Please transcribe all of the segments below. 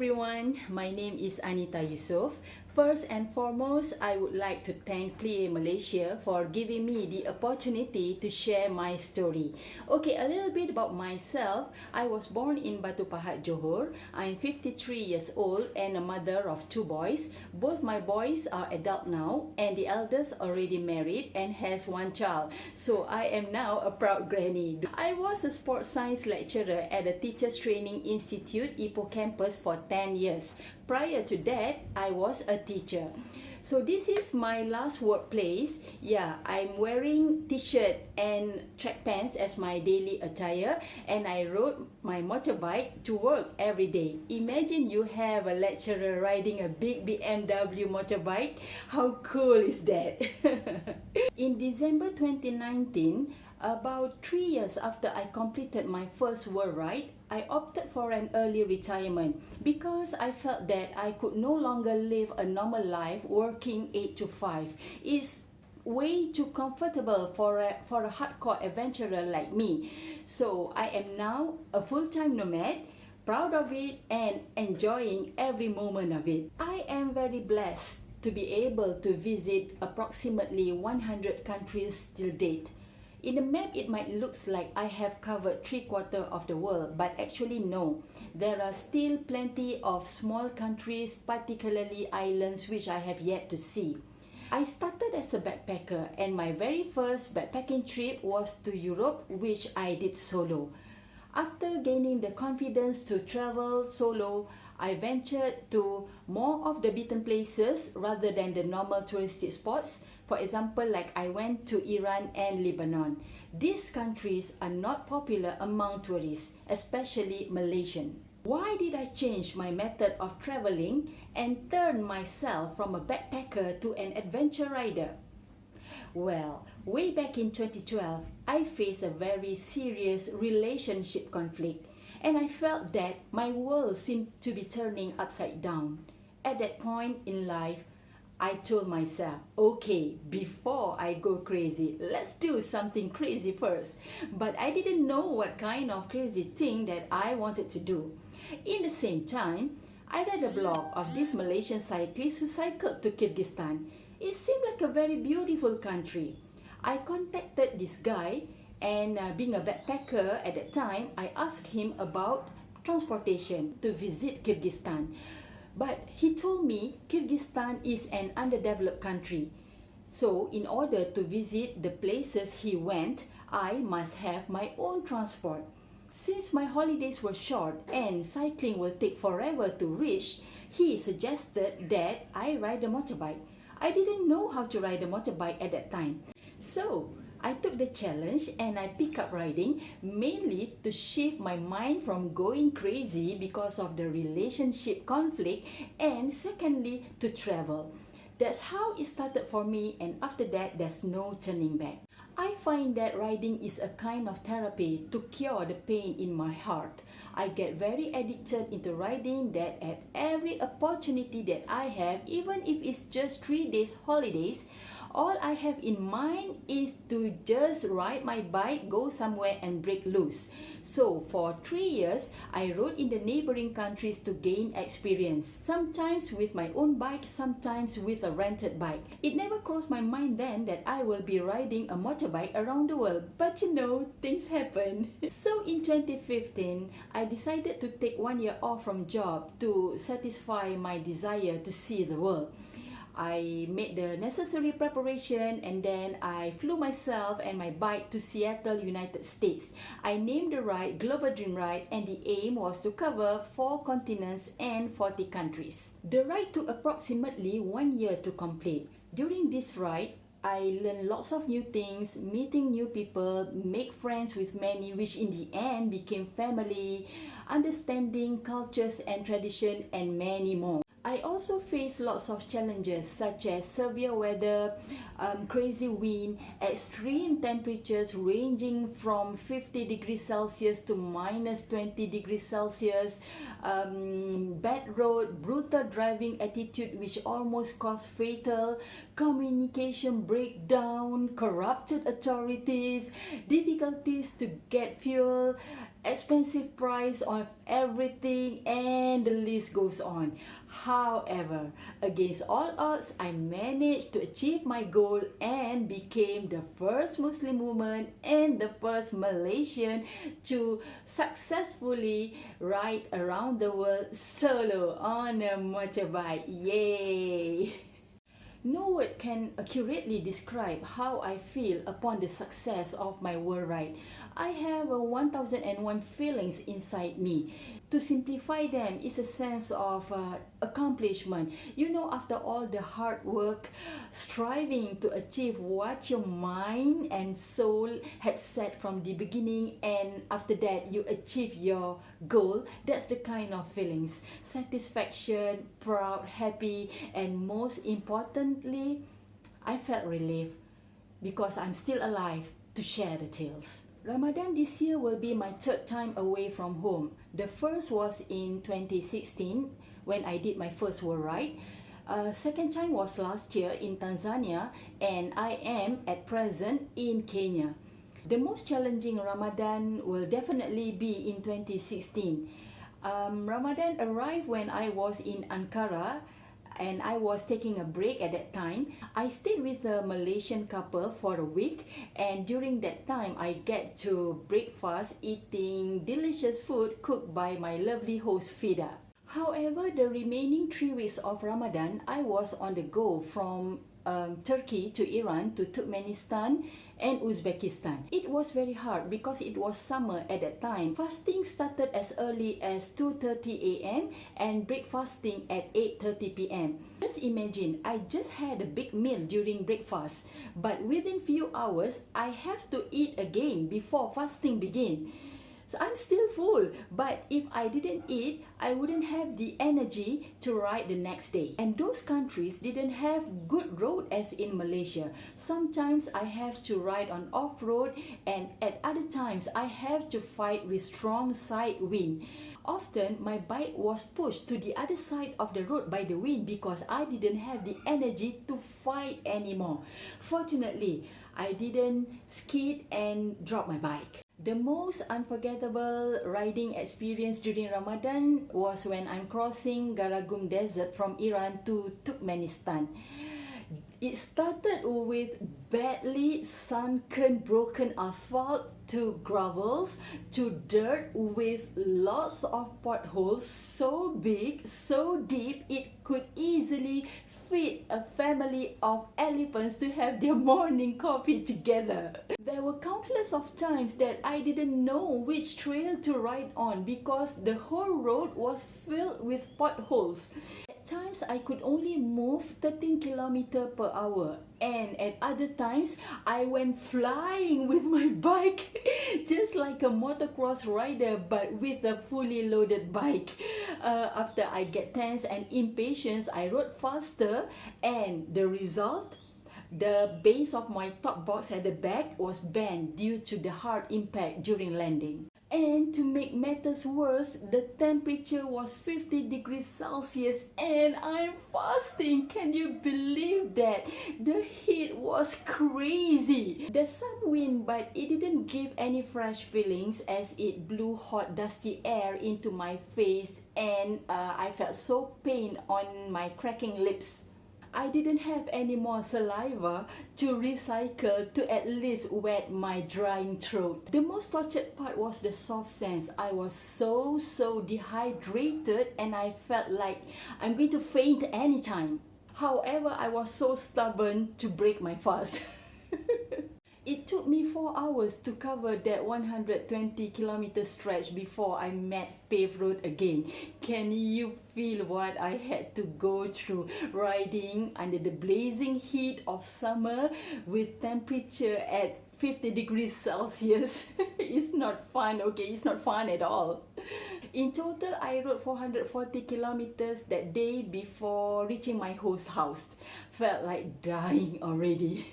everyone, my name is Anita Yusof. First and foremost, I would like to thank Play Malaysia for giving me the opportunity to share my story. Okay, a little bit about myself. I was born in Batu Pahat, Johor. I'm 53 years old and a mother of 2 boys. Both my boys are adult now and the eldest already married and has 1 child. So I am now a proud granny. I was a sports science lecturer at the Teachers Training Institute, Ipoh campus for 10 years. Prior to that, I was a teacher. So this is my last workplace. Yeah, I'm wearing t-shirt and track pants as my daily attire, and I rode my motorbike to work every day. Imagine you have a lecturer riding a big BMW motorbike. How cool is that? In December 2019, about 3 years after I completed my first world ride, I opted for an early retirement because I felt that I could no longer live a normal life working 8 to 5. It's way too comfortable for a hardcore adventurer like me. So I am now a full-time nomad, proud of it and enjoying every moment of it. I am very blessed to be able to visit approximately 100 countries till date. In the map, it might look like I have covered 3/4 of the world, but actually no. There are still plenty of small countries, particularly islands, which I have yet to see. I started as a backpacker and my very first backpacking trip was to Europe, which I did solo. After gaining the confidence to travel solo, I ventured to more of the beaten places rather than the normal touristic spots. For example, like I went to Iran and Lebanon. These countries are not popular among tourists, especially Malaysian. Why did I change my method of traveling and turn myself from a backpacker to an adventure rider? Well, way back in 2012, I faced a very serious relationship conflict and I felt that my world seemed to be turning upside down. At that point in life, I told myself, okay, before I go crazy, let's do something crazy first. But I didn't know what kind of crazy thing that I wanted to do. In the same time, I read a blog of this Malaysian cyclist who cycled to Kyrgyzstan. It seemed like a very beautiful country. I contacted this guy and being a backpacker at that time, I asked him about transportation to visit Kyrgyzstan. But he told me Kyrgyzstan is an underdeveloped country. So in order to visit the places he went, I must have my own transport. Since my holidays were short and cycling will take forever to reach, he suggested that I ride a motorbike. I didn't know how to ride a motorbike at that time. So I took the challenge and I picked up riding mainly to shift my mind from going crazy because of the relationship conflict and secondly to travel. That's how it started for me, and after that there's no turning back. I find that riding is a kind of therapy to cure the pain in my heart. I get very addicted into riding that at every opportunity that I have, even if it's just 3 days holidays, all I have in mind is to just ride my bike, go somewhere and break loose. So for 3 years, I rode in the neighboring countries to gain experience. Sometimes with my own bike, sometimes with a rented bike. It never crossed my mind then that I will be riding a motorbike around the world. But you know, things happen. So in 2015, I decided to take 1 year off from job to satisfy my desire to see the world. I made the necessary preparation and then I flew myself and my bike to Seattle, United States. I named the ride Global Dream Ride and the aim was to cover 4 continents and 40 countries. The ride took approximately 1 year to complete. During this ride, I learned lots of new things, meeting new people, make friends with many which in the end became family, understanding cultures and tradition and many more. I also face lots of challenges such as severe weather, crazy wind, extreme temperatures ranging from 50 degrees Celsius to minus 20 degrees Celsius, bad road, brutal driving attitude which almost caused fatal, communication breakdown, corrupted authorities, difficulties to get fuel, expensive price of everything, and the list goes on. However, against all odds, I managed to achieve my goal and became the first Muslim woman and the first Malaysian to successfully ride around the world solo on a motorbike. Yay! No word can accurately describe how I feel upon the success of my world ride. I have 1001 feelings inside me. To simplify them is a sense of accomplishment. You know, after all the hard work, striving to achieve what your mind and soul had set from the beginning, and after that you achieve your goal, that's the kind of feelings. Satisfaction, proud, happy, and most importantly, I felt relief because I'm still alive to share the tales. Ramadan this year will be my third time away from home. The first was in 2016 when I did my first world ride. Second time was last year in Tanzania, and I am at present in Kenya. The most challenging Ramadan will definitely be in 2016. Ramadan arrived when I was in Ankara and I was taking a break at that time. I stayed with a Malaysian couple for a week, and during that time I get to breakfast eating delicious food cooked by my lovely host Fida. However, the remaining 3 weeks of Ramadan, I was on the go from Turkey to Iran to Turkmenistan and Uzbekistan. It was very hard because it was summer at that time. Fasting started as early as 2:30 a.m. and breakfasting at 8:30 p.m. Just imagine, I just had a big meal during breakfast, but within few hours, I have to eat again before fasting begin. So I'm still full, but if I didn't eat, I wouldn't have the energy to ride the next day. And those countries didn't have good road as in Malaysia. Sometimes I have to ride on off-road, and at other times I have to fight with strong side wind. Often my bike was pushed to the other side of the road by the wind because I didn't have the energy to fight anymore. Fortunately, I didn't skid and drop my bike. The most unforgettable riding experience during Ramadan was when I'm crossing Garagum Desert from Iran to Turkmenistan. It started with badly sunken broken asphalt to gravels to dirt with lots of potholes so big, so deep it could easily fit a family of elephants to have their morning coffee together. There were countless of times that I didn't know which trail to ride on because the whole road was filled with potholes. At times I could only move 13 km per hour, and at other times I went flying with my bike just like a motocross rider but with a fully loaded bike. After I get tense and impatient, I rode faster, and the result? The base of my top box at the back was bent due to the hard impact during landing. And to make matters worse, the temperature was 50 degrees Celsius and I'm fasting. Can you believe that? The heat was crazy. There's some wind, but it didn't give any fresh feelings as it blew hot dusty air into my face, and I felt so pain on my cracking lips. I didn't have any more saliva to recycle to at least wet my drying throat. The most tortured part was the soft sense. I was so dehydrated and I felt like I'm going to faint anytime. However, I was so stubborn to break my fast. It took me 4 hours to cover that 120-kilometer stretch before I met paved road again. Can you feel what I had to go through riding under the blazing heat of summer with temperature at 50 degrees Celsius? It's not fun, okay? It's not fun at all. In total, I rode 440 kilometers that day before reaching my host house. Felt like dying already.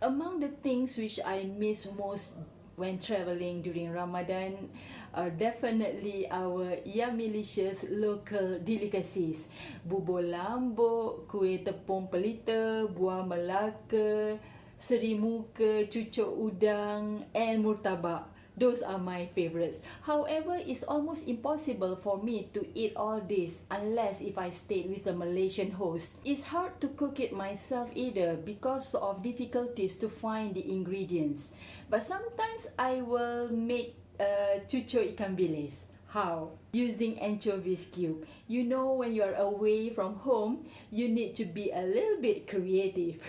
Among the things which I miss most when traveling during Ramadan are definitely our Malaysia's local delicacies. Bubur lambuk, kuih tepung pelita, buah Melaka, serimuka, cucuk udang and murtabak. Those are my favorites. However, it's almost impossible for me to eat all this unless if I stayed with a Malaysian host. It's hard to cook it myself either because of difficulties to find the ingredients. But sometimes I will make cucuk ikan bilis. How? Using anchovies cube. You know, when you're away from home, you need to be a little bit creative.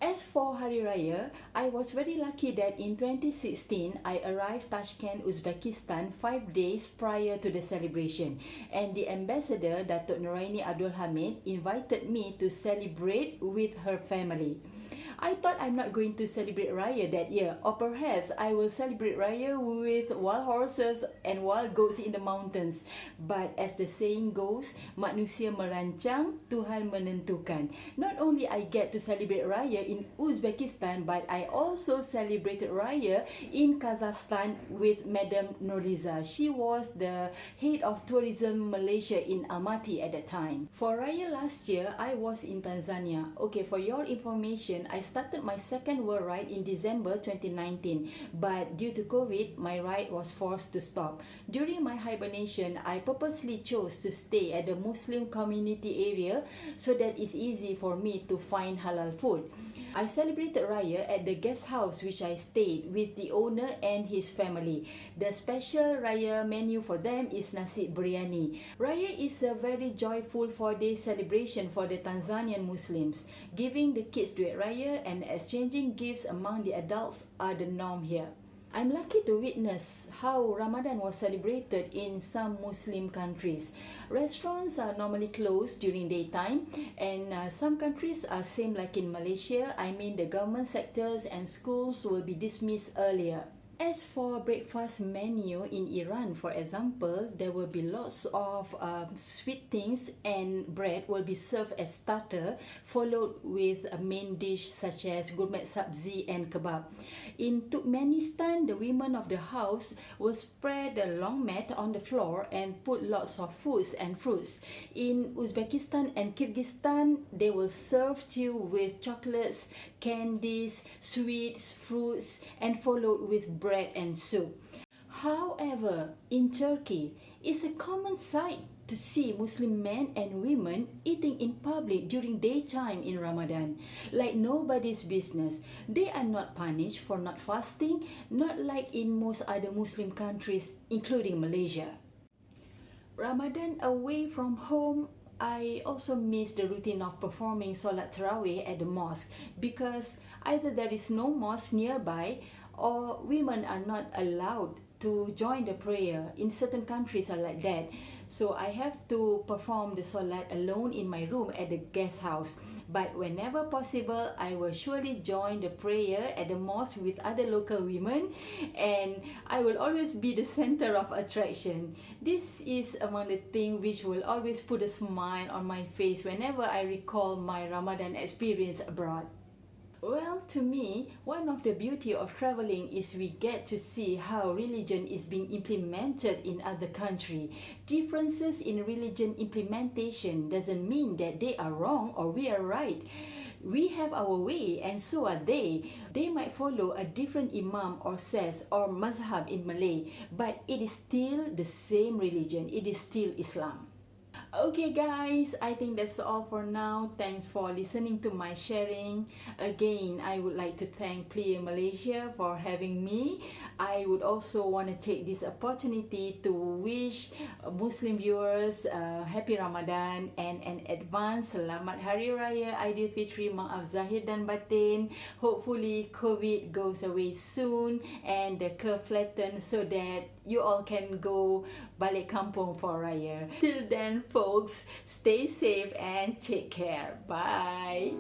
As for Hari Raya, I was very lucky that in 2016, I arrived Tashkent, Uzbekistan 5 days prior to the celebration, and the ambassador, Datuk Nuraini Abdul Hamid, invited me to celebrate with her family. I thought I'm not going to celebrate Raya that year, or perhaps I will celebrate Raya with wild horses and wild goats in the mountains. But as the saying goes, manusia merancang, Tuhan menentukan. Not only I get to celebrate Raya in Uzbekistan, but I also celebrated Raya in Kazakhstan with Madam Nurliza. She was the head of tourism Malaysia in Almaty at that time. For Raya last year, I was in Tanzania. Okay, for your information, I started my second world ride in December 2019, but due to COVID, my ride was forced to stop. During my hibernation, I purposely chose to stay at the Muslim community area so that it's easy for me to find halal food. I celebrated Raya at the guest house which I stayed with the owner and his family. The special Raya menu for them is nasi biryani. Raya is a very joyful 4-day celebration for the Tanzanian Muslims. Giving the kids duit Raya and exchanging gifts among the adults are the norm here. I'm lucky to witness how Ramadan was celebrated in some Muslim countries. Restaurants are normally closed during daytime, and some countries are same like in Malaysia. I mean, the government sectors and schools will be dismissed earlier. As for breakfast menu in Iran, for example, there will be lots of sweet things, and bread will be served as starter, followed with a main dish such as gourmet sabzi and kebab. In Turkmenistan, the women of the house will spread a long mat on the floor and put lots of foods and fruits. In Uzbekistan and Kyrgyzstan, they will serve you with chocolates, candies, sweets, fruits, and followed with bread and soup. However, in Turkey, it's a common sight to see Muslim men and women eating in public during daytime in Ramadan, like nobody's business. They are not punished for not fasting, not like in most other Muslim countries, including Malaysia. Ramadan away from home, I also miss the routine of performing Solat Tarawih at the mosque, because either there is no mosque nearby or women are not allowed to join the prayer. In certain countries are like that. So I have to perform the Solat alone in my room at the guest house. But whenever possible, I will surely join the prayer at the mosque with other local women, and I will always be the center of attraction. This is among the things which will always put a smile on my face whenever I recall my Ramadan experience abroad. Well, to me, one of the beauty of traveling is we get to see how religion is being implemented in other countries. Differences in religion implementation doesn't mean that they are wrong or we are right. We have our way and so are they. They might follow a different imam or sect or mazhab in Malay, but it is still the same religion. It is still Islam. Okay guys, I think that's all for now. Thanks for listening to my sharing. Again, I would like to thank Plunge Malaysia for having me. I would also want to take this opportunity to wish Muslim viewers happy Ramadan and an advance Selamat Hari Raya Aidilfitri, maaf zahir dan batin. Hopefully COVID goes away soon and the curve flattens so that you all can go balik kampung for Raya. Till then folks, stay safe and take care. Bye.